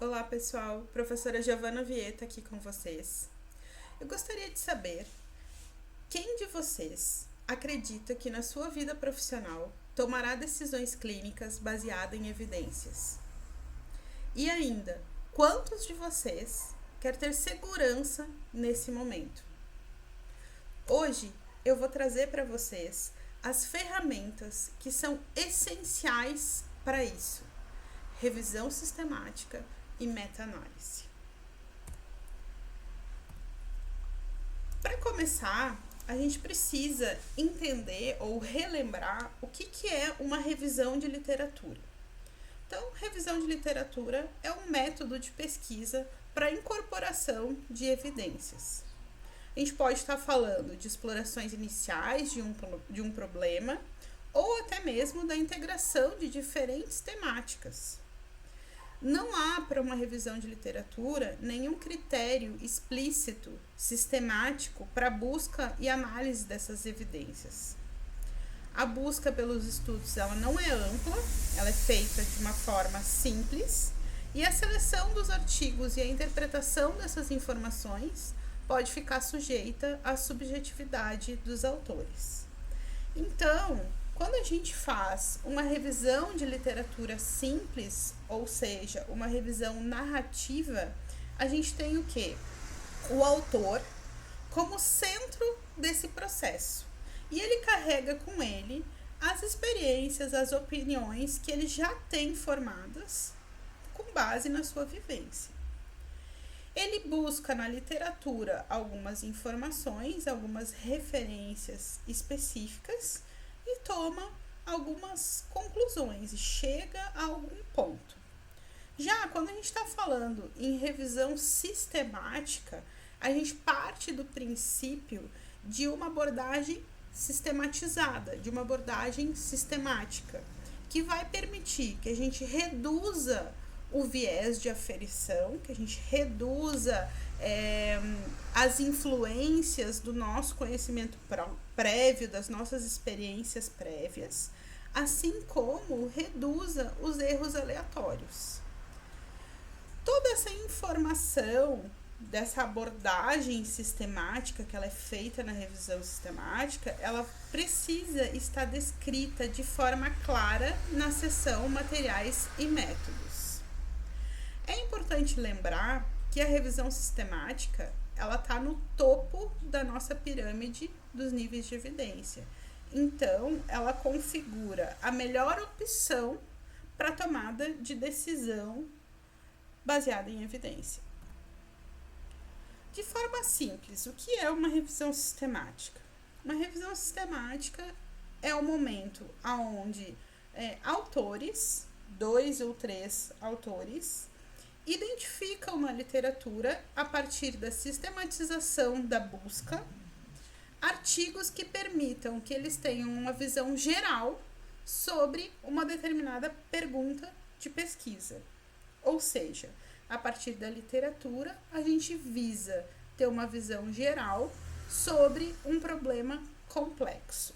Olá pessoal, professora Giovana Vieta aqui com vocês. Eu gostaria de saber quem de vocês acredita que na sua vida profissional tomará decisões clínicas baseadas em evidências? E ainda, quantos de vocês quer ter segurança nesse momento? Hoje eu vou trazer para vocês as ferramentas que são essenciais para isso: revisão sistemática e meta-análise. Para começar, a gente precisa entender ou relembrar o que é uma revisão de literatura. Então, revisão de literatura é um método de pesquisa para incorporação de evidências. A gente pode estar falando de explorações iniciais de um problema ou até mesmo da integração de diferentes temáticas. Não há para uma revisão de literatura nenhum critério explícito, sistemático para a busca e análise dessas evidências. A busca pelos estudos ela não é ampla, ela é feita de uma forma simples e a seleção dos artigos e a interpretação dessas informações pode ficar sujeita à subjetividade dos autores. Então, quando a gente faz uma revisão de literatura simples, ou seja, uma revisão narrativa, a gente tem o quê? O autor como centro desse processo. E ele carrega com ele as experiências, as opiniões que ele já tem formadas com base na sua vivência. Ele busca na literatura algumas informações, algumas referências específicas e toma algumas conclusões e chega a algum ponto. Já quando a gente está falando em revisão sistemática, a gente parte do princípio de uma abordagem sistematizada, de uma abordagem sistemática, que vai permitir que a gente reduza o viés de aferição, que a gente reduza as influências do nosso conhecimento prévio, das nossas experiências prévias, assim como reduza os erros aleatórios. Toda essa informação dessa abordagem sistemática que ela é feita na revisão sistemática, ela precisa estar descrita de forma clara na seção materiais e métodos. É importante lembrar que a revisão sistemática ela está no topo da nossa pirâmide dos níveis de evidência. Então, ela configura a melhor opção para tomada de decisão baseada em evidência. De forma simples, o que é uma revisão sistemática? Uma revisão sistemática é o momento onde autores, 2 ou 3 autores, identificam na literatura, a partir da sistematização da busca, artigos que permitam que eles tenham uma visão geral sobre uma determinada pergunta de pesquisa. Ou seja, a partir da literatura, a gente visa ter uma visão geral sobre um problema complexo.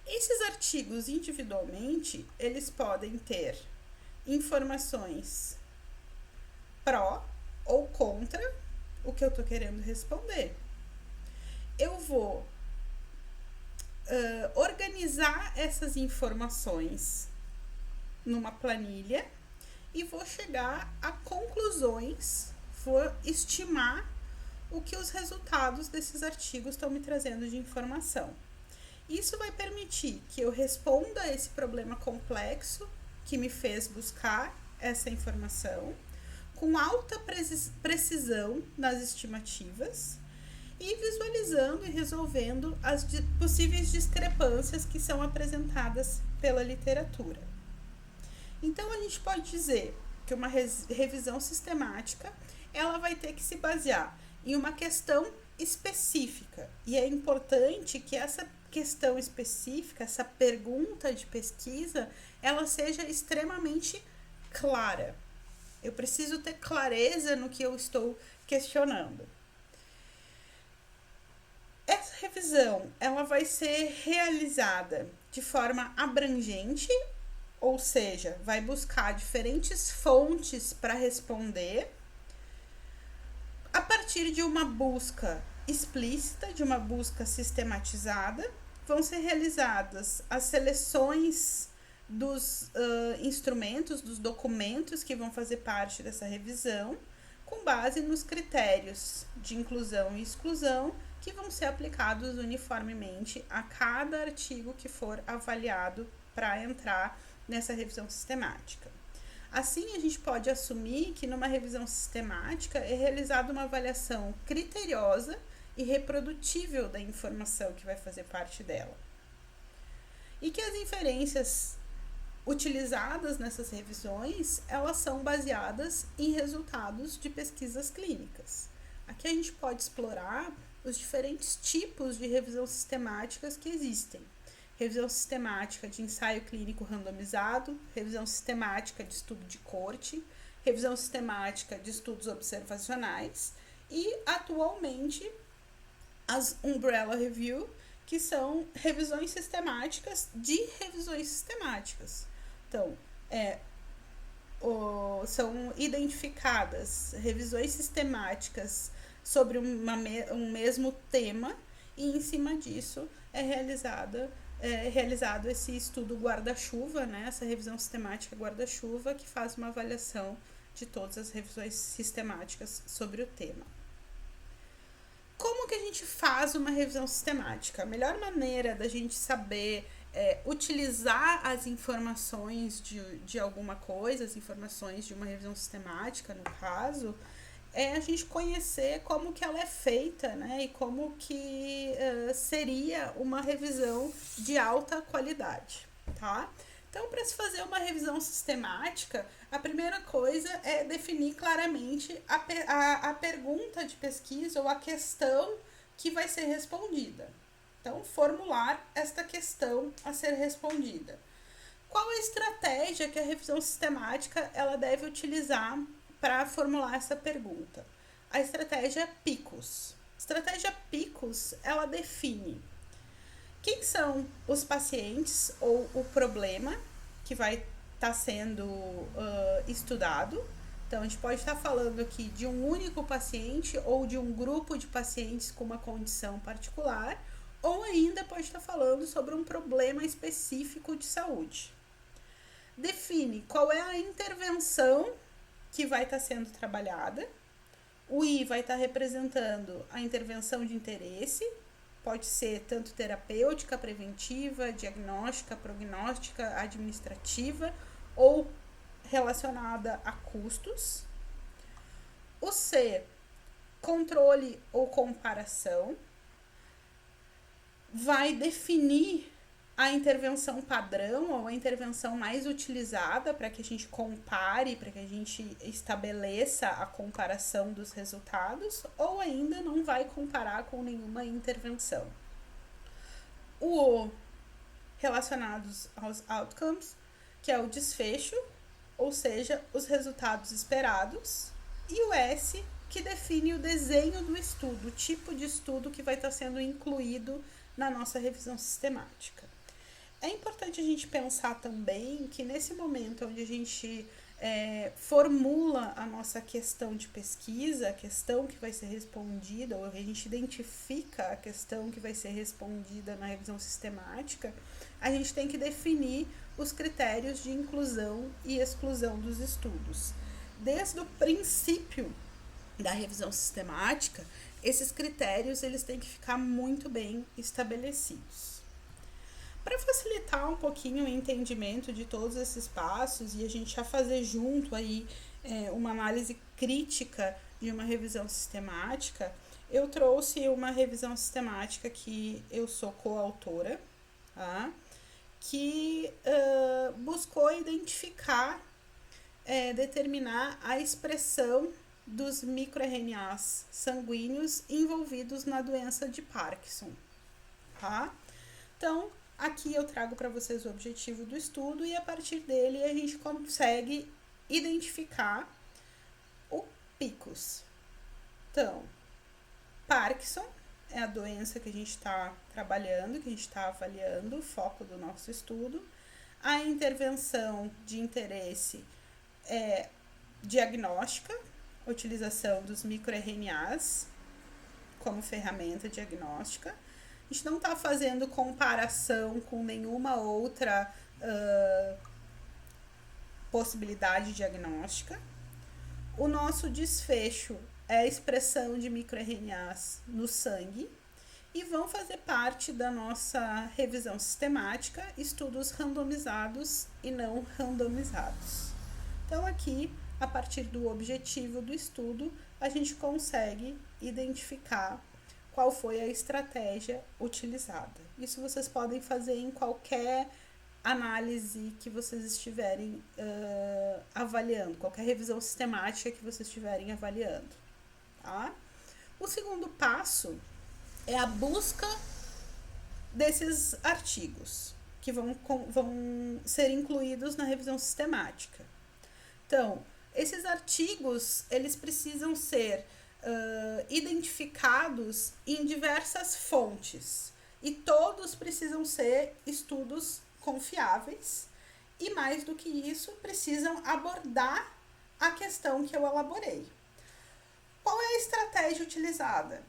Esses artigos, individualmente, eles podem ter informações pró ou contra o que eu estou querendo responder. Eu vou organizar essas informações numa planilha e vou chegar a conclusões, vou estimar o que os resultados desses artigos estão me trazendo de informação. Isso vai permitir que eu responda a esse problema complexo que me fez buscar essa informação, com alta precisão nas estimativas e visualizando e resolvendo as possíveis discrepâncias que são apresentadas pela literatura. Então, a gente pode dizer que uma revisão sistemática ela vai ter que se basear em uma questão específica. E é importante que essa questão específica, essa pergunta de pesquisa, ela seja extremamente clara. Eu preciso ter clareza no que eu estou questionando. Essa revisão, ela vai ser realizada de forma abrangente ou seja, vai buscar diferentes fontes para responder a partir de uma busca explícita, de uma busca sistematizada. Vão ser realizadas as seleções dos instrumentos, dos documentos que vão fazer parte dessa revisão, com base nos critérios de inclusão e exclusão que vão ser aplicados uniformemente a cada artigo que for avaliado para entrar nessa revisão sistemática. Assim, a gente pode assumir que numa revisão sistemática é realizada uma avaliação criteriosa e reprodutível da informação que vai fazer parte dela. E que as inferências utilizadas nessas revisões, elas são baseadas em resultados de pesquisas clínicas. Aqui a gente pode explorar os diferentes tipos de revisão sistemáticas que existem. Revisão sistemática de ensaio clínico randomizado, revisão sistemática de estudo de corte, revisão sistemática de estudos observacionais e, atualmente, as Umbrella Review, que são revisões sistemáticas de revisões sistemáticas. Então, são identificadas revisões sistemáticas sobre um mesmo tema e, em cima disso, é realizado esse estudo guarda-chuva, né? Essa revisão sistemática guarda-chuva, que faz uma avaliação de todas as revisões sistemáticas sobre o tema. Como que a gente faz uma revisão sistemática? A melhor maneira da gente saber utilizar as informações de alguma coisa, as informações de uma revisão sistemática, no caso, é a gente conhecer como que ela é feita, né? E como que seria uma revisão de alta qualidade, tá? Então, para se fazer uma revisão sistemática, a primeira coisa é definir claramente a pergunta de pesquisa ou a questão que vai ser respondida. Então, formular esta questão a ser respondida. Qual a estratégia que a revisão sistemática ela deve utilizar para formular essa pergunta? A estratégia PICOS. A estratégia PICOS, ela define quem são os pacientes ou o problema que vai estar sendo estudado. Então, a gente pode estar falando aqui de um único paciente ou de um grupo de pacientes com uma condição particular, ou ainda pode estar falando sobre um problema específico de saúde. Define qual é a intervenção que vai estar sendo trabalhada. O I vai estar representando a intervenção de interesse, pode ser tanto terapêutica, preventiva, diagnóstica, prognóstica, administrativa ou relacionada a custos. O C, controle ou comparação, vai definir a intervenção padrão ou a intervenção mais utilizada para que a gente compare, para que a gente estabeleça a comparação dos resultados, ou ainda não vai comparar com nenhuma intervenção. O relacionados aos outcomes, que é o desfecho, ou seja, os resultados esperados, e o S, que define o desenho do estudo, o tipo de estudo que vai estar sendo incluído na nossa revisão sistemática. É importante a gente pensar também que nesse momento onde a gente formula a nossa questão de pesquisa, a questão que vai ser respondida, ou a gente identifica a questão que vai ser respondida na revisão sistemática, a gente tem que definir os critérios de inclusão e exclusão dos estudos. Desde o princípio da revisão sistemática, esses critérios eles têm que ficar muito bem estabelecidos. Para facilitar um pouquinho o entendimento de todos esses passos e a gente já fazer junto aí uma análise crítica de uma revisão sistemática, eu trouxe uma revisão sistemática que eu sou coautora, tá? Que buscou identificar, determinar a expressão dos microRNAs sanguíneos envolvidos na doença de Parkinson, tá? Então, aqui eu trago para vocês o objetivo do estudo e a partir dele a gente consegue identificar o PICOS. Então, Parkinson é a doença que a gente está trabalhando, que a gente está avaliando, o foco do nosso estudo. A intervenção de interesse é diagnóstica, utilização dos microRNAs como ferramenta diagnóstica. A gente não está fazendo comparação com nenhuma outra possibilidade diagnóstica. O nosso desfecho é a expressão de microRNAs no sangue e vão fazer parte da nossa revisão sistemática estudos randomizados e não randomizados. Então aqui, a partir do objetivo do estudo, a gente consegue identificar qual foi a estratégia utilizada. Isso vocês podem fazer em qualquer análise que vocês estiverem avaliando, qualquer revisão sistemática que vocês estiverem avaliando. Tá? O segundo passo é a busca desses artigos que vão ser incluídos na revisão sistemática. Então, esses artigos, eles precisam ser identificados em diversas fontes e todos precisam ser estudos confiáveis e, mais do que isso, precisam abordar a questão que eu elaborei. Qual é a estratégia utilizada?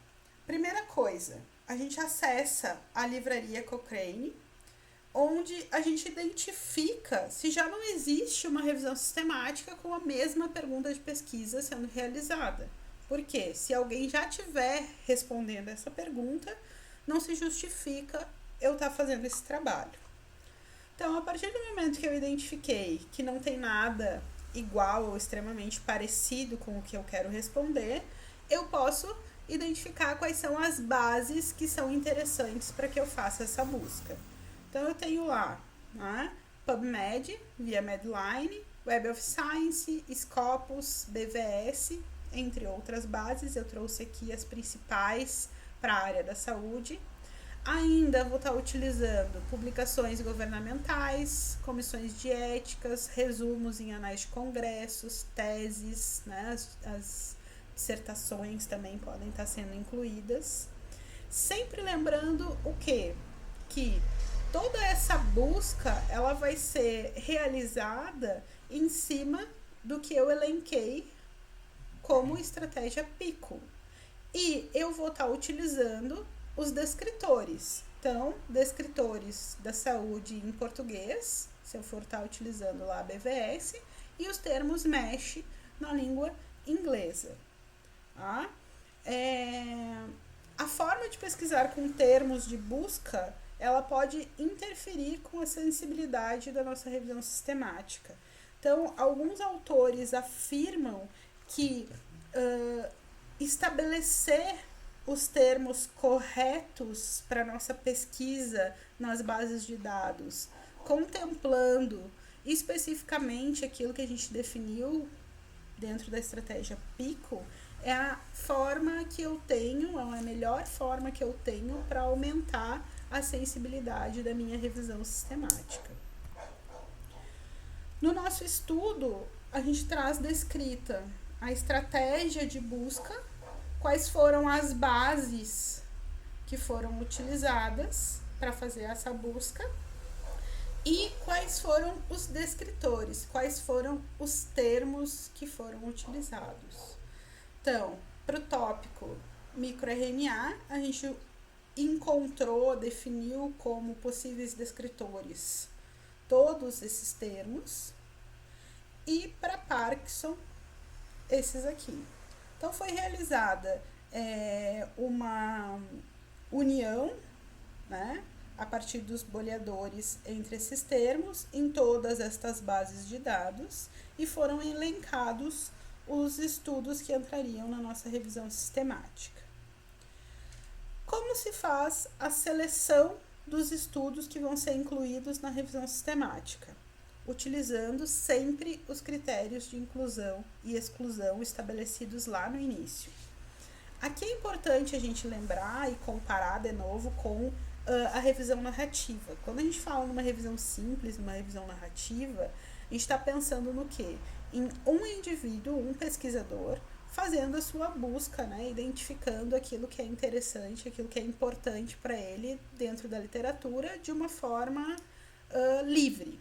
Primeira coisa, a gente acessa a livraria Cochrane, onde a gente identifica se já não existe uma revisão sistemática com a mesma pergunta de pesquisa sendo realizada. Porque se alguém já estiver respondendo essa pergunta, não se justifica eu estar fazendo esse trabalho. Então, a partir do momento que eu identifiquei que não tem nada igual ou extremamente parecido com o que eu quero responder, eu posso identificar quais são as bases que são interessantes para que eu faça essa busca. Então, eu tenho lá, né, PubMed, via Medline, Web of Science, Scopus, BVS, entre outras bases. Eu trouxe aqui as principais para a área da saúde. Ainda vou estar utilizando publicações governamentais, comissões de éticas, resumos em anais de congressos, teses, né, as dissertações também podem estar sendo incluídas. Sempre lembrando o quê? Que toda essa busca ela vai ser realizada em cima do que eu elenquei como estratégia PICO. E eu vou estar utilizando os descritores. Então, descritores da saúde em português, se eu for estar utilizando lá a BVS, e os termos MESH na língua inglesa. Tá? A forma de pesquisar com termos de busca, ela pode interferir com a sensibilidade da nossa revisão sistemática. Então, alguns autores afirmam que estabelecer os termos corretos para nossa pesquisa nas bases de dados, contemplando especificamente aquilo que a gente definiu dentro da estratégia PICO, é a forma que eu tenho, é a melhor forma que eu tenho para aumentar a sensibilidade da minha revisão sistemática. No nosso estudo, a gente traz descrita a estratégia de busca, quais foram as bases que foram utilizadas para fazer essa busca e quais foram os descritores, quais foram os termos que foram utilizados. Então, para o tópico microRNA, a gente encontrou, definiu como possíveis descritores todos esses termos, e para Parkinson, esses aqui. Então, foi realizada uma união, né, a partir dos boleadores entre esses termos em todas estas bases de dados e foram elencados os estudos que entrariam na nossa revisão sistemática. Como se faz a seleção dos estudos que vão ser incluídos na revisão sistemática? Utilizando sempre os critérios de inclusão e exclusão estabelecidos lá no início. Aqui é importante a gente lembrar e comparar de novo com a revisão narrativa. Quando a gente fala numa revisão simples, numa revisão narrativa, a gente está pensando no quê? Em um indivíduo, um pesquisador, fazendo a sua busca, né? Identificando aquilo que é interessante, aquilo que é importante para ele dentro da literatura de uma forma livre.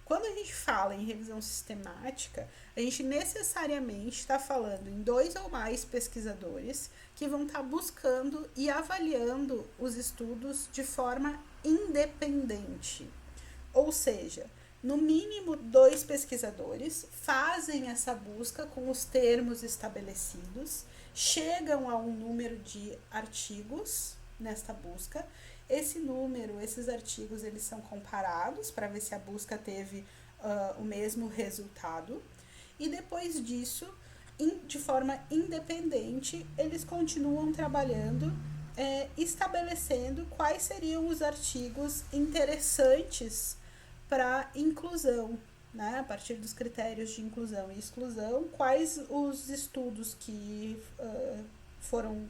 Quando a gente fala em revisão sistemática, a gente necessariamente está falando em 2 ou mais pesquisadores que vão estar buscando e avaliando os estudos de forma independente. Ou seja, no mínimo 2 pesquisadores fazem essa busca com os termos estabelecidos, chegam a um número de artigos nesta busca. Esse número, esses artigos, eles são comparados para ver se a busca teve o mesmo resultado. E depois disso, de forma independente, eles continuam trabalhando, estabelecendo quais seriam os artigos interessantes para inclusão, né? A partir dos critérios de inclusão e exclusão, quais os estudos que foram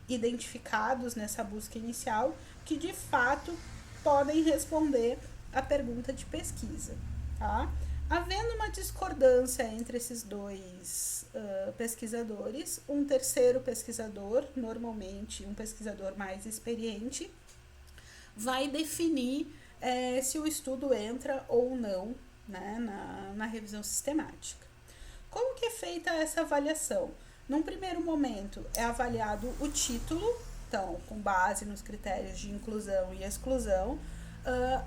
identificados nessa busca inicial que de fato podem responder à pergunta de pesquisa, tá? Havendo uma discordância entre esses 2 pesquisadores, um terceiro pesquisador, normalmente um pesquisador mais experiente, vai definir se o estudo entra ou não, né, na revisão sistemática. Como que é feita essa avaliação? Num primeiro momento, é avaliado o título, então, com base nos critérios de inclusão e exclusão,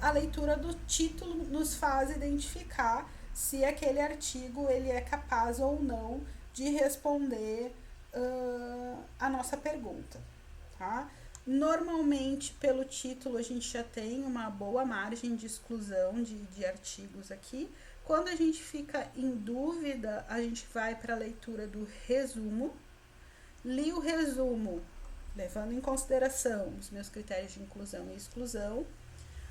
a leitura do título nos faz identificar se aquele artigo ele é capaz ou não de responder a nossa pergunta, tá? Normalmente, pelo título, a gente já tem uma boa margem de exclusão de artigos aqui. Quando a gente fica em dúvida, a gente vai para a leitura do resumo. Li o resumo, levando em consideração os meus critérios de inclusão e exclusão.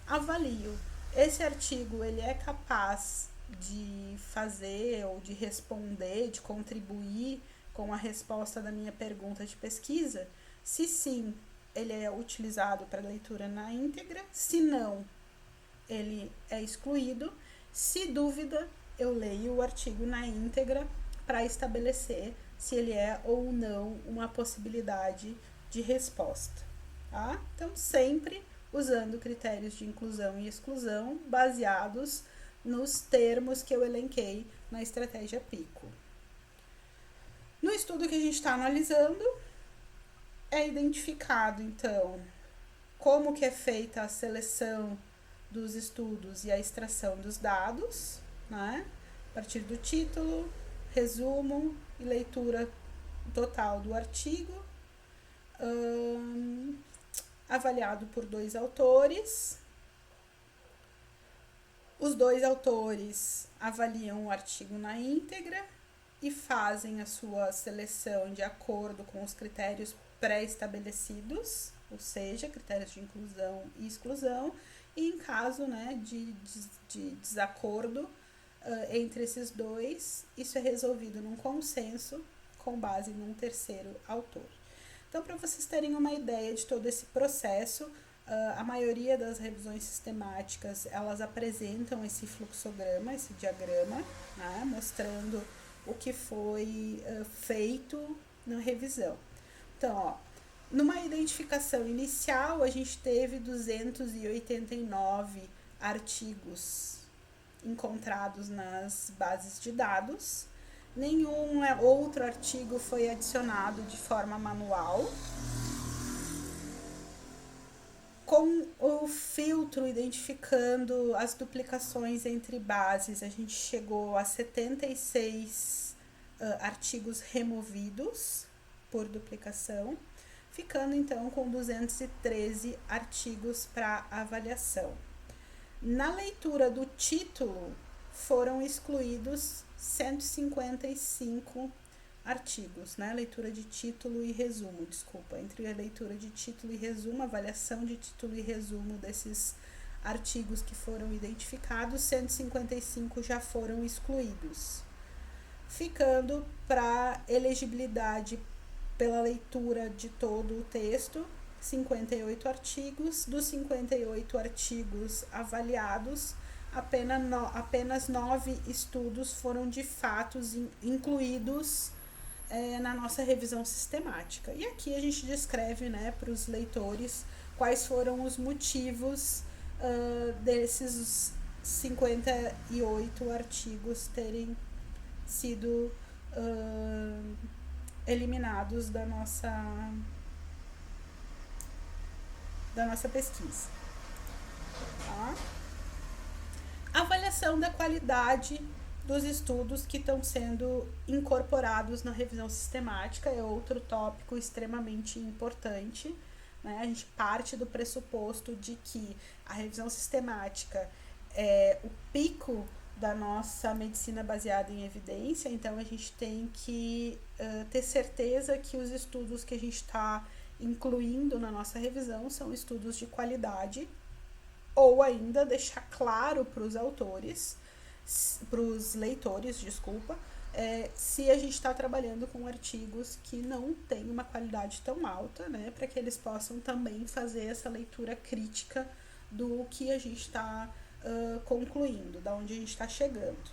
Avalio. Esse artigo ele é capaz de fazer ou de responder, de contribuir com a resposta da minha pergunta de pesquisa? Se sim, ele é utilizado para leitura na íntegra. Se não, ele é excluído. Se dúvida, eu leio o artigo na íntegra para estabelecer se ele é ou não uma possibilidade de resposta, tá? Então, sempre usando critérios de inclusão e exclusão baseados nos termos que eu elenquei na estratégia PICO. No estudo que a gente está analisando, é identificado, então, como que é feita a seleção dos estudos e a extração dos dados, né? A partir do título, resumo e leitura total do artigo, avaliado por 2 autores. Os 2 autores avaliam o artigo na íntegra e fazem a sua seleção de acordo com os critérios pré-estabelecidos, ou seja, critérios de inclusão e exclusão, e em caso, né, de desacordo entre esses 2, isso é resolvido num consenso com base num terceiro autor. Então, para vocês terem uma ideia de todo esse processo, a maioria das revisões sistemáticas, elas apresentam esse fluxograma, esse diagrama, né, mostrando o que foi feito na revisão. Então, ó, numa identificação inicial, a gente teve 289 artigos encontrados nas bases de dados. Nenhum outro artigo foi adicionado de forma manual. Com o filtro identificando as duplicações entre bases, a gente chegou a 76 artigos removidos por duplicação, ficando então com 213 artigos para avaliação. Na leitura do título, foram excluídos 155 artigos, né? Leitura de título e resumo, desculpa. Entre a leitura de título e resumo, avaliação de título e resumo desses artigos que foram identificados, 155 já foram excluídos. Ficando para elegibilidade pela leitura de todo o texto, 58 artigos. Dos 58 artigos avaliados, apenas 9 estudos foram de fato incluídos na nossa revisão sistemática. E aqui a gente descreve, né, para os leitores quais foram os motivos desses 58 artigos terem sido eliminados da nossa pesquisa. Tá? Avaliação da qualidade dos estudos que estão sendo incorporados na revisão sistemática é outro tópico extremamente importante. Né? A gente parte do pressuposto de que a revisão sistemática é o pico da nossa medicina baseada em evidência, então a gente tem que ter certeza que os estudos que a gente está incluindo na nossa revisão são estudos de qualidade, ou ainda deixar claro para os autores, para os leitores, se a gente está trabalhando com artigos que não têm uma qualidade tão alta, né, para que eles possam também fazer essa leitura crítica do que a gente está concluindo, da onde a gente está chegando.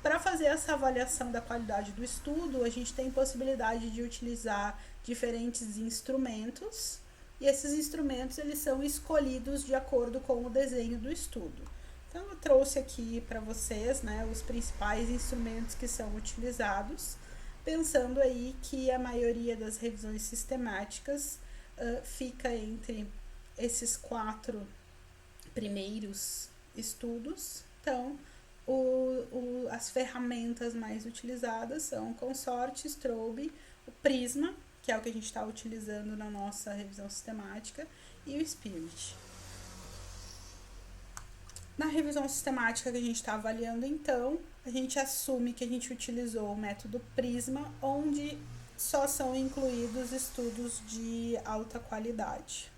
Para fazer essa avaliação da qualidade do estudo, a gente tem possibilidade de utilizar diferentes instrumentos, e esses instrumentos eles são escolhidos de acordo com o desenho do estudo. Então eu trouxe aqui para vocês, né, os principais instrumentos que são utilizados, pensando aí que a maioria das revisões sistemáticas fica entre esses 4 primeiros estudos. Então, as ferramentas mais utilizadas são o Consort, Strobe, o Prisma, que é o que a gente está utilizando na nossa revisão sistemática, e o Spirit. Na revisão sistemática que a gente está avaliando, então, a gente assume que a gente utilizou o método Prisma, onde só são incluídos estudos de alta qualidade.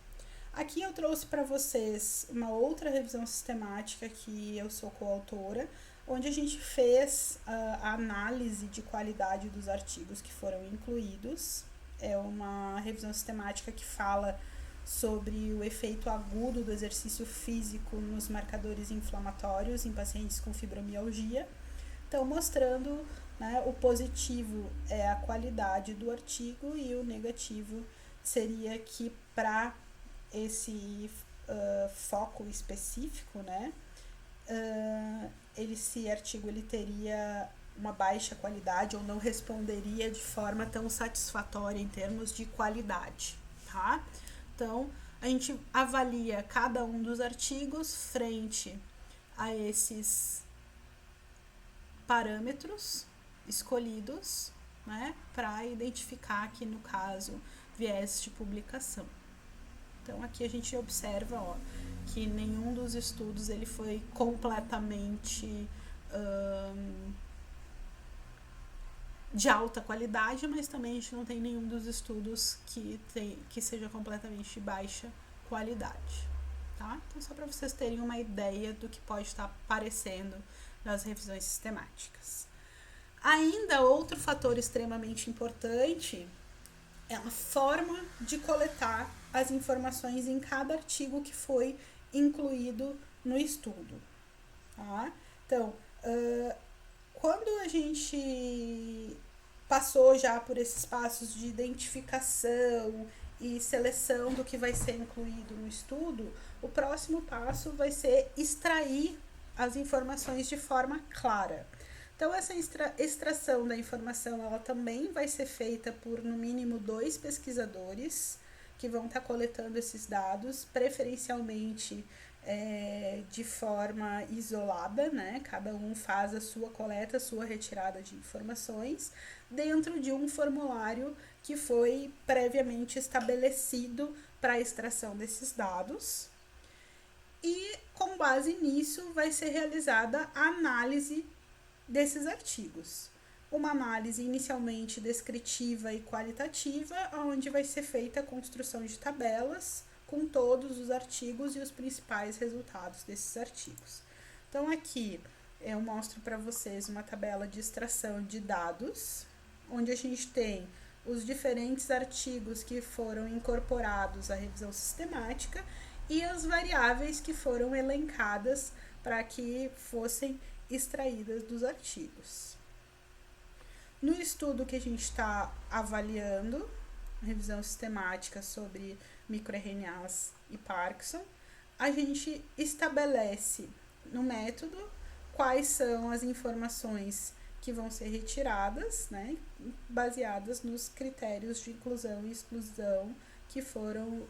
Aqui eu trouxe para vocês uma outra revisão sistemática que eu sou coautora, onde a gente fez a análise de qualidade dos artigos que foram incluídos. É uma revisão sistemática que fala sobre o efeito agudo do exercício físico nos marcadores inflamatórios em pacientes com fibromialgia. Então, mostrando, né, o positivo é a qualidade do artigo e o negativo seria que para esse foco específico, né, esse artigo ele teria uma baixa qualidade ou não responderia de forma tão satisfatória em termos de qualidade, tá? Então, a gente avalia cada um dos artigos frente a esses parâmetros escolhidos, né, para identificar aqui, no caso, viés de publicação. Então, aqui a gente observa que nenhum dos estudos ele foi completamente de alta qualidade, mas também a gente não tem nenhum dos estudos que seja completamente de baixa qualidade. Tá? Então, só para vocês terem uma ideia do que pode estar aparecendo nas revisões sistemáticas. Ainda outro fator extremamente importante é a forma de coletar as informações em cada artigo que foi incluído no estudo. Tá? Então, quando a gente passou já por esses passos de identificação e seleção do que vai ser incluído no estudo, o próximo passo vai ser extrair as informações de forma clara. Então, essa extração da informação, ela também vai ser feita por, no mínimo, 2 pesquisadores que vão estar coletando esses dados, preferencialmente de forma isolada, né? Cada um faz a sua coleta, a sua retirada de informações, dentro de um formulário que foi previamente estabelecido para a extração desses dados. E, com base nisso, vai ser realizada a análise desses artigos. Uma análise inicialmente descritiva e qualitativa, onde vai ser feita a construção de tabelas com todos os artigos e os principais resultados desses artigos. Então, aqui eu mostro para vocês uma tabela de extração de dados, onde a gente tem os diferentes artigos que foram incorporados à revisão sistemática e as variáveis que foram elencadas para que fossem extraídas dos artigos. No estudo que a gente está avaliando, revisão sistemática sobre microRNAs e Parkinson, a gente estabelece no método quais são as informações que vão ser retiradas, né, baseadas nos critérios de inclusão e exclusão que foram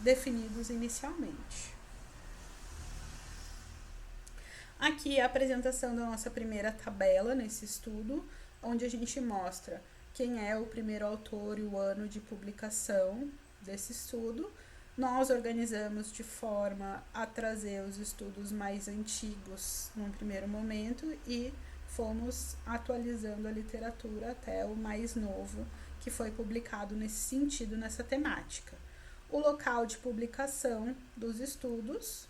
definidos inicialmente. Aqui é a apresentação da nossa primeira tabela nesse estudo, onde a gente mostra quem é o primeiro autor e o ano de publicação desse estudo. Nós organizamos de forma a trazer os estudos mais antigos num primeiro momento e fomos atualizando a literatura até o mais novo que foi publicado nesse sentido, nessa temática. O local de publicação dos estudos,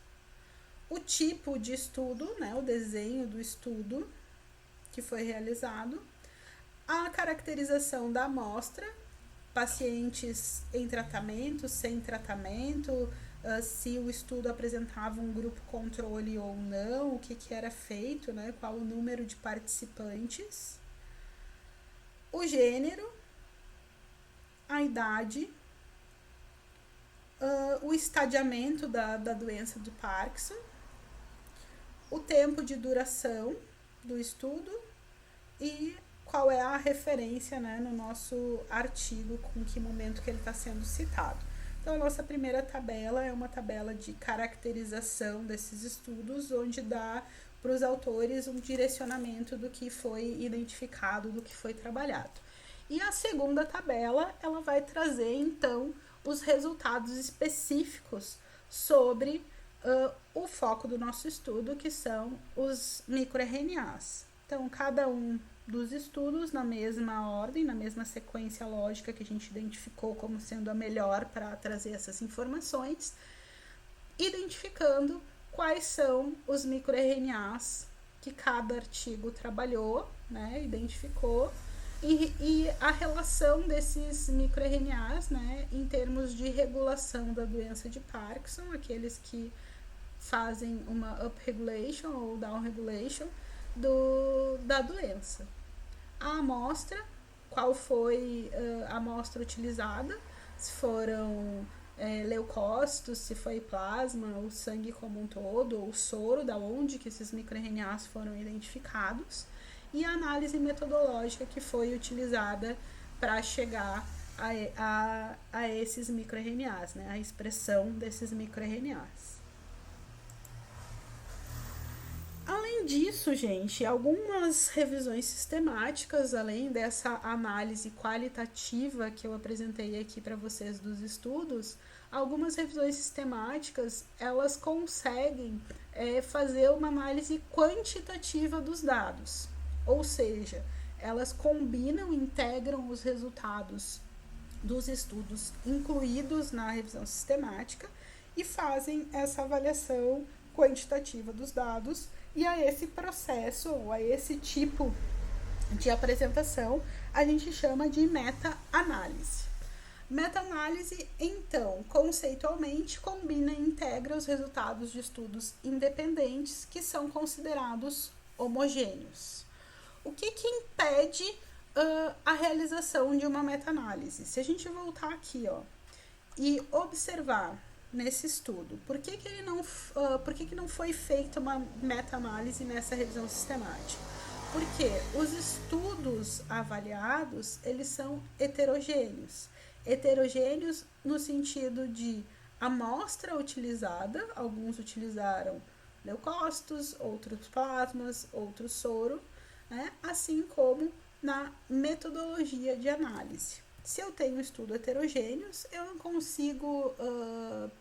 o tipo de estudo, né, o desenho do estudo que foi realizado, a caracterização da amostra, pacientes em tratamento, sem tratamento, se o estudo apresentava um grupo controle ou não, o que era feito, né, qual o número de participantes, o gênero, a idade, o estadiamento da doença do Parkinson, o tempo de duração do estudo e qual é a referência, né, no nosso artigo, com que momento que ele está sendo citado. Então, a nossa primeira tabela é uma tabela de caracterização desses estudos, onde dá para os autores um direcionamento do que foi identificado, do que foi trabalhado. E a segunda tabela, ela vai trazer, então, os resultados específicos sobre o foco do nosso estudo, que são os microRNAs. Então, cada um dos estudos na mesma ordem, na mesma sequência lógica que a gente identificou como sendo a melhor para trazer essas informações, identificando quais são os microRNAs que cada artigo trabalhou, né, identificou, e a relação desses microRNAs, né, em termos de regulação da doença de Parkinson, aqueles que fazem uma upregulation ou downregulation da doença. A amostra, qual foi a amostra utilizada, se foram leucócitos, se foi plasma, o sangue como um todo, ou soro, da onde que esses microRNAs foram identificados, e a análise metodológica que foi utilizada para chegar a esses microRNAs, né, a expressão desses microRNAs. Além disso, gente, algumas revisões sistemáticas, além dessa análise qualitativa que eu apresentei aqui para vocês dos estudos, algumas revisões sistemáticas, elas conseguem fazer uma análise quantitativa dos dados, ou seja, elas combinam, integram os resultados dos estudos incluídos na revisão sistemática e fazem essa avaliação quantitativa dos dados. E a esse processo, ou a esse tipo de apresentação, a gente chama de meta-análise. Meta-análise, então, conceitualmente, combina e integra os resultados de estudos independentes que são considerados homogêneos. O que impede a realização de uma meta-análise? Se a gente voltar aqui, e observar nesse estudo, por que não foi feita uma meta-análise nessa revisão sistemática? Porque os estudos avaliados, eles são heterogêneos. Heterogêneos no sentido de amostra utilizada, alguns utilizaram leucócitos, outros plasmas, outros soro, né? Assim como na metodologia de análise. Se eu tenho estudo heterogêneos, eu não consigo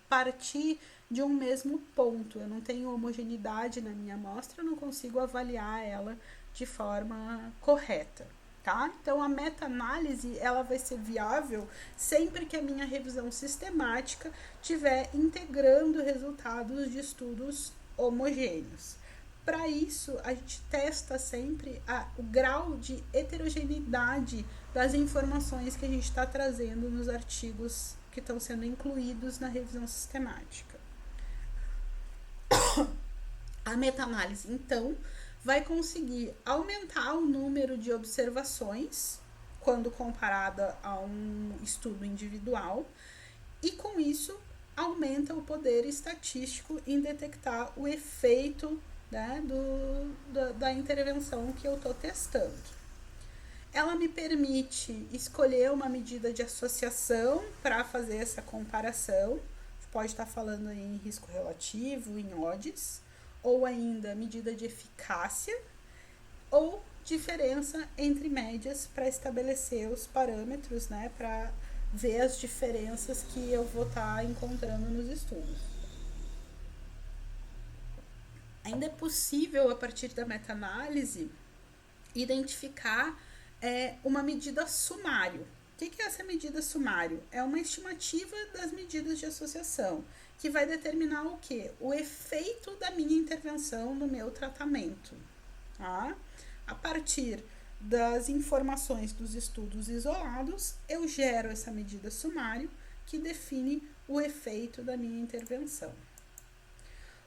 partir de um mesmo ponto, eu não tenho homogeneidade na minha amostra, eu não consigo avaliar ela de forma correta, tá? Então, a meta-análise, ela vai ser viável sempre que a minha revisão sistemática estiver integrando resultados de estudos homogêneos. Para isso, a gente testa sempre o grau de heterogeneidade das informações que a gente está trazendo nos artigos que estão sendo incluídos na revisão sistemática. A meta-análise, então, vai conseguir aumentar o número de observações quando comparada a um estudo individual e, com isso, aumenta o poder estatístico em detectar o efeito, né, da intervenção que eu estou testando. Ela me permite escolher uma medida de associação para fazer essa comparação. Pode estar falando em risco relativo, em odds, ou ainda medida de eficácia, ou diferença entre médias para estabelecer os parâmetros, né, para ver as diferenças que eu vou estar encontrando nos estudos. Ainda é possível, a partir da meta-análise, identificar uma medida sumário. O que é essa medida sumário? É uma estimativa das medidas de associação, que vai determinar o quê? O efeito da minha intervenção no meu tratamento. Tá? A partir das informações dos estudos isolados, eu gero essa medida sumário que define o efeito da minha intervenção.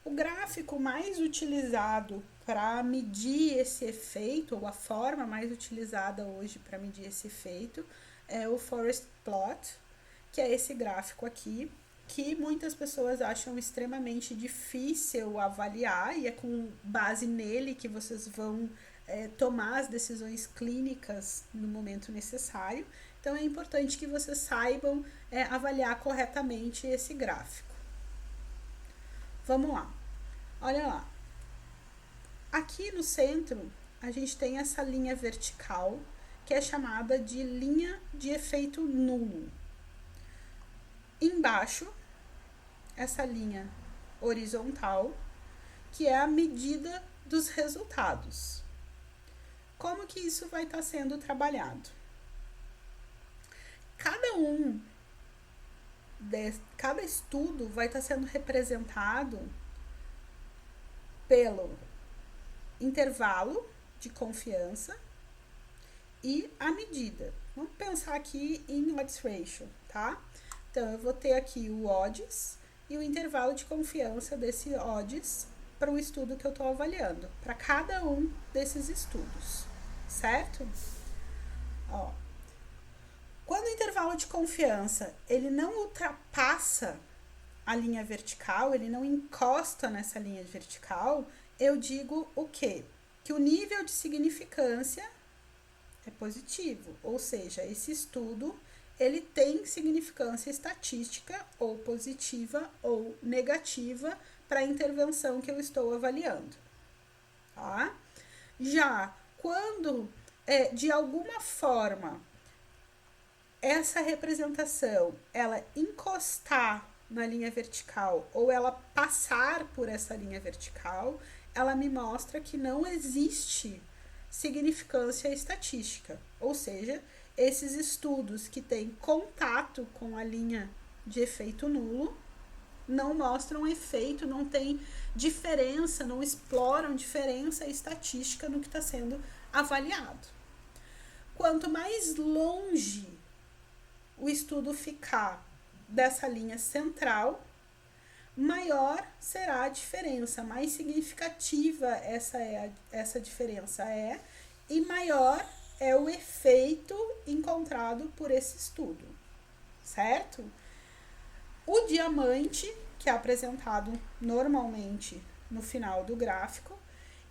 O gráfico mais utilizado para medir esse efeito, ou a forma mais utilizada hoje para medir esse efeito, é o Forest Plot, que é esse gráfico aqui, que muitas pessoas acham extremamente difícil avaliar, e é com base nele que vocês vão tomar as decisões clínicas no momento necessário. Então é importante que vocês saibam avaliar corretamente esse gráfico. Vamos lá. Olha lá. Aqui no centro, a gente tem essa linha vertical, que é chamada de linha de efeito nulo. Embaixo, essa linha horizontal, que é a medida dos resultados. Como que isso vai estar sendo trabalhado? Cada estudo vai estar sendo representado pelo intervalo de confiança e a medida. Vamos pensar aqui em odds ratio, tá? Então, eu vou ter aqui o odds e o intervalo de confiança desse odds para o estudo que eu estou avaliando, para cada um desses estudos, certo? Ó, quando o intervalo de confiança ele não ultrapassa a linha vertical, ele não encosta nessa linha vertical, eu digo o quê? Que o nível de significância é positivo, ou seja, esse estudo ele tem significância estatística ou positiva ou negativa para a intervenção que eu estou avaliando. Tá? Já quando de alguma forma essa representação ela encostar na linha vertical ou ela passar por essa linha vertical, ela me mostra que não existe significância estatística, ou seja, esses estudos que têm contato com a linha de efeito nulo não mostram efeito, não tem diferença, não exploram diferença estatística no que está sendo avaliado. Quanto mais longe o estudo ficar dessa linha central, maior será a diferença, mais significativa essa diferença é, e maior é o efeito encontrado por esse estudo, certo? O diamante, que é apresentado normalmente no final do gráfico,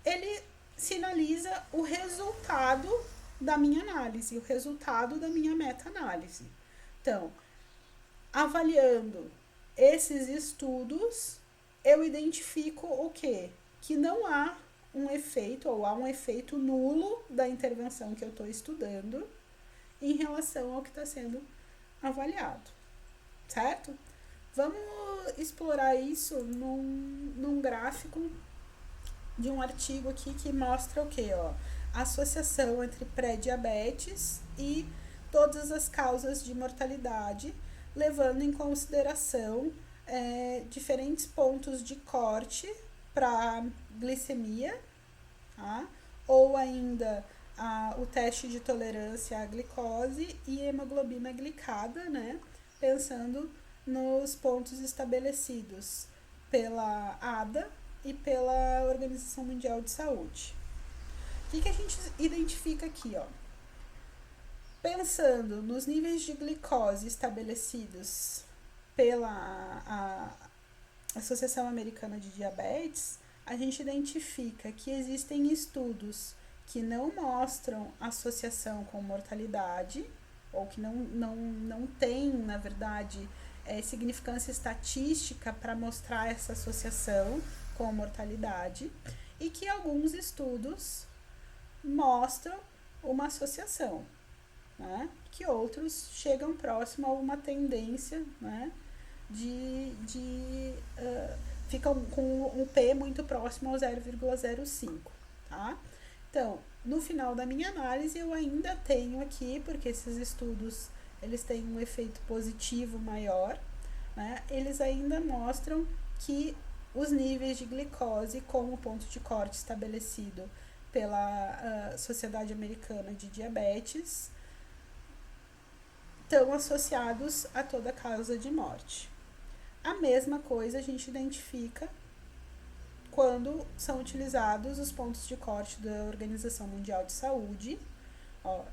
ele sinaliza o resultado da minha análise, o resultado da minha meta-análise. Então, avaliando esses estudos, eu identifico o quê? Que não há um efeito, ou há um efeito nulo da intervenção que eu estou estudando em relação ao que está sendo avaliado, certo? Vamos explorar isso num gráfico de um artigo aqui que mostra o quê? Ó, a associação entre pré-diabetes e todas as causas de mortalidade, levando em consideração diferentes pontos de corte para glicemia, tá? Ou ainda o teste de tolerância à glicose e hemoglobina glicada, né? Pensando nos pontos estabelecidos pela ADA e pela Organização Mundial de Saúde. O que a gente identifica aqui, ó? Pensando nos níveis de glicose estabelecidos pela Associação Americana de Diabetes, a gente identifica que existem estudos que não mostram associação com mortalidade, ou que não tem, na verdade, significância estatística para mostrar essa associação com mortalidade, e que alguns estudos mostram uma associação, né? Que outros chegam próximo a uma tendência, né? Ficam com um P muito próximo ao 0,05, tá? Então, no final da minha análise, eu ainda tenho aqui, porque esses estudos, eles têm um efeito positivo maior, né? Eles ainda mostram que os níveis de glicose com o ponto de corte estabelecido pela Sociedade Americana de Diabetes estão associados a toda causa de morte. A mesma coisa a gente identifica quando são utilizados os pontos de corte da Organização Mundial de Saúde,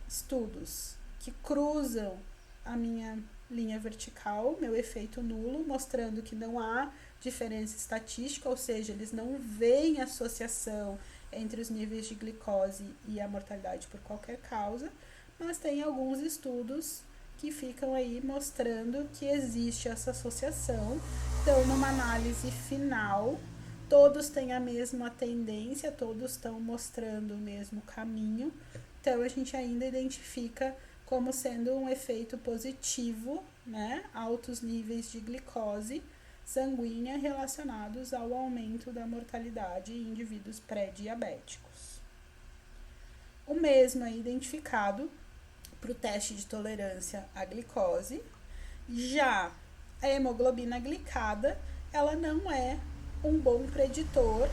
estudos que cruzam a minha linha vertical, meu efeito nulo, mostrando que não há diferença estatística, ou seja, eles não veem associação entre os níveis de glicose e a mortalidade por qualquer causa, mas tem alguns estudos que ficam aí mostrando que existe essa associação. Então, numa análise final, todos têm a mesma tendência, todos estão mostrando o mesmo caminho, então a gente ainda identifica como sendo um efeito positivo, né? Altos níveis de glicose sanguínea relacionados ao aumento da mortalidade em indivíduos pré-diabéticos. O mesmo é identificado para o teste de tolerância à glicose. Já a hemoglobina glicada, ela não é um bom preditor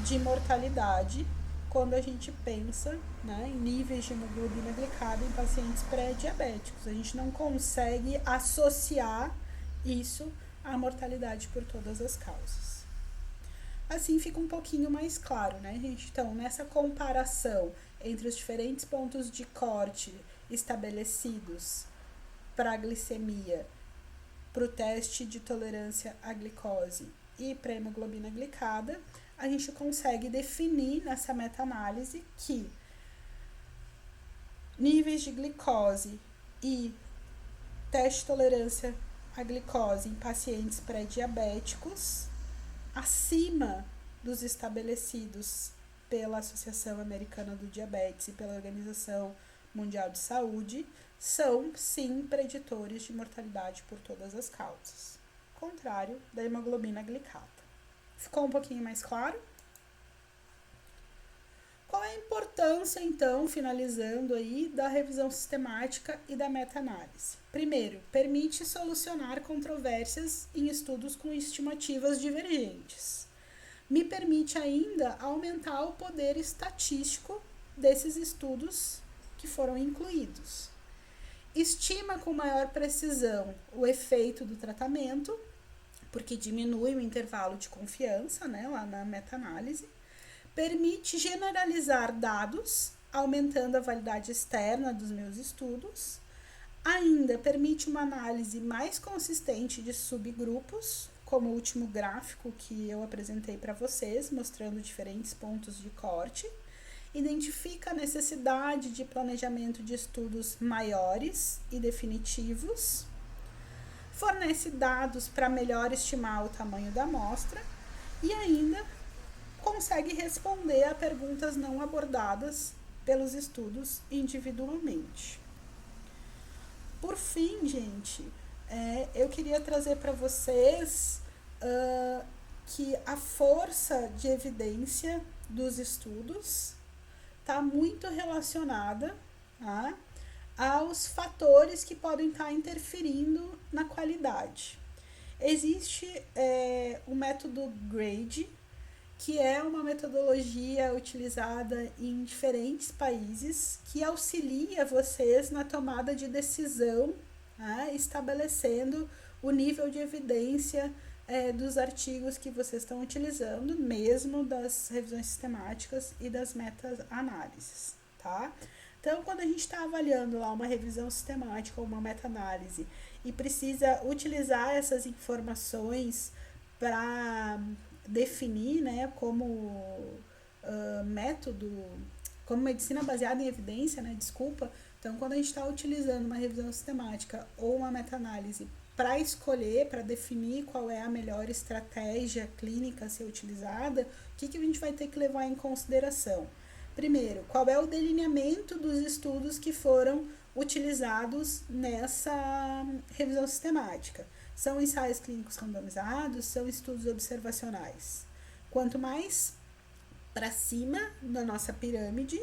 de mortalidade quando a gente pensa, né, em níveis de hemoglobina glicada em pacientes pré-diabéticos. A gente não consegue associar isso à mortalidade por todas as causas. Assim fica um pouquinho mais claro, né, gente? Então, nessa comparação entre os diferentes pontos de corte estabelecidos para a glicemia, para o teste de tolerância à glicose e para a hemoglobina glicada, a gente consegue definir nessa meta-análise que níveis de glicose e teste de tolerância à glicose em pacientes pré-diabéticos acima dos estabelecidos pela Associação Americana do Diabetes e pela Organização Mundial de Saúde são, sim, preditores de mortalidade por todas as causas, contrário da hemoglobina glicada. Ficou um pouquinho mais claro? Qual é a importância, então, finalizando aí, da revisão sistemática e da meta-análise? Primeiro, permite solucionar controvérsias em estudos com estimativas divergentes. Me permite ainda aumentar o poder estatístico desses estudos que foram incluídos. Estima com maior precisão o efeito do tratamento, porque diminui o intervalo de confiança, né, lá na meta-análise. Permite generalizar dados, aumentando a validade externa dos meus estudos. Ainda permite uma análise mais consistente de subgrupos, como o último gráfico que eu apresentei para vocês, mostrando diferentes pontos de corte. Identifica a necessidade de planejamento de estudos maiores e definitivos. Fornece dados para melhor estimar o tamanho da amostra e ainda consegue responder a perguntas não abordadas pelos estudos individualmente. Por fim, gente, eu queria trazer para vocês que a força de evidência dos estudos está muito relacionada, tá, aos fatores que podem estar interferindo na qualidade. Existe o método GRADE, que é uma metodologia utilizada em diferentes países, que auxilia vocês na tomada de decisão, né, estabelecendo o nível de evidência dos artigos que vocês estão utilizando, mesmo das revisões sistemáticas e das meta-análises, tá? Então, quando a gente está avaliando lá uma revisão sistemática ou uma meta-análise e precisa utilizar essas informações para definir, né, como método, como medicina baseada em evidência, né, desculpa. Então, quando a gente está utilizando uma revisão sistemática ou uma meta-análise para escolher, para definir qual é a melhor estratégia clínica a ser utilizada, o que a gente vai ter que levar em consideração? Primeiro, qual é o delineamento dos estudos que foram utilizados nessa revisão sistemática? São ensaios clínicos randomizados? São estudos observacionais? Quanto mais para cima da nossa pirâmide,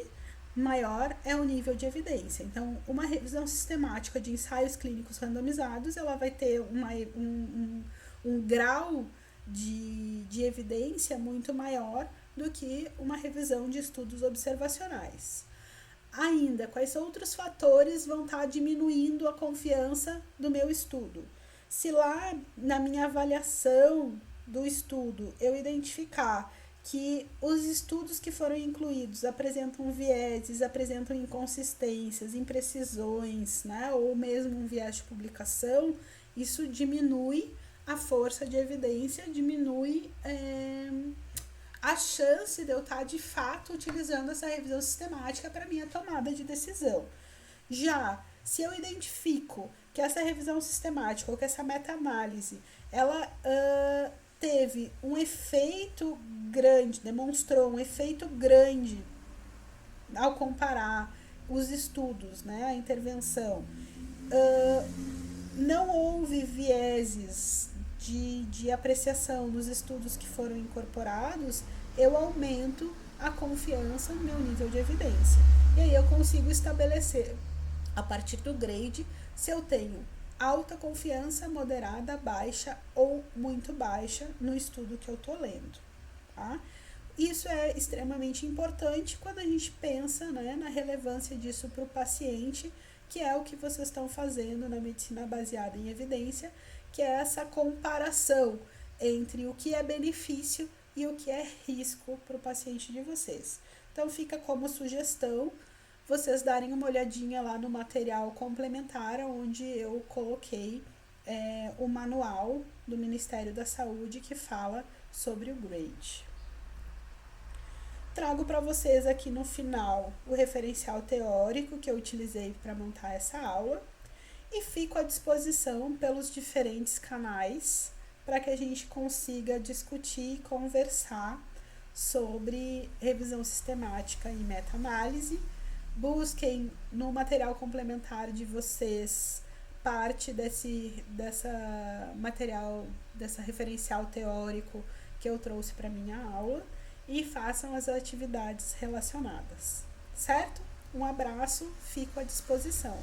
maior é o nível de evidência. Então, uma revisão sistemática de ensaios clínicos randomizados, ela vai ter um grau de evidência muito maior do que uma revisão de estudos observacionais. Ainda, quais outros fatores vão estar diminuindo a confiança do meu estudo? Se lá na minha avaliação do estudo eu identificar que os estudos que foram incluídos apresentam vieses, apresentam inconsistências, imprecisões, né, ou mesmo um viés de publicação, isso diminui a força de evidência, diminui a chance de eu estar de fato utilizando essa revisão sistemática para minha tomada de decisão. Já se eu identifico que essa revisão sistemática ou que essa meta-análise ela teve um efeito grande, demonstrou um efeito grande ao comparar os estudos, né, a intervenção, não houve vieses de apreciação dos estudos que foram incorporados, eu aumento a confiança no meu nível de evidência. E aí eu consigo estabelecer, a partir do grade, se eu tenho alta confiança, moderada, baixa ou muito baixa no estudo que eu estou lendo. Tá? Isso é extremamente importante quando a gente pensa, né, na relevância disso para o paciente, que é o que vocês estão fazendo na medicina baseada em evidência, que é essa comparação entre o que é benefício e o que é risco para o paciente de vocês. Então fica como sugestão vocês darem uma olhadinha lá no material complementar, onde eu coloquei o manual do Ministério da Saúde que fala sobre o GRADE. Trago para vocês aqui no final o referencial teórico que eu utilizei para montar essa aula e fico à disposição pelos diferentes canais para que a gente consiga discutir e conversar sobre revisão sistemática e meta-análise. Busquem no material complementar de vocês parte dessa material, dessa referencial teórico que eu trouxe para minha aula e façam as atividades relacionadas, certo? Um abraço, fico à disposição.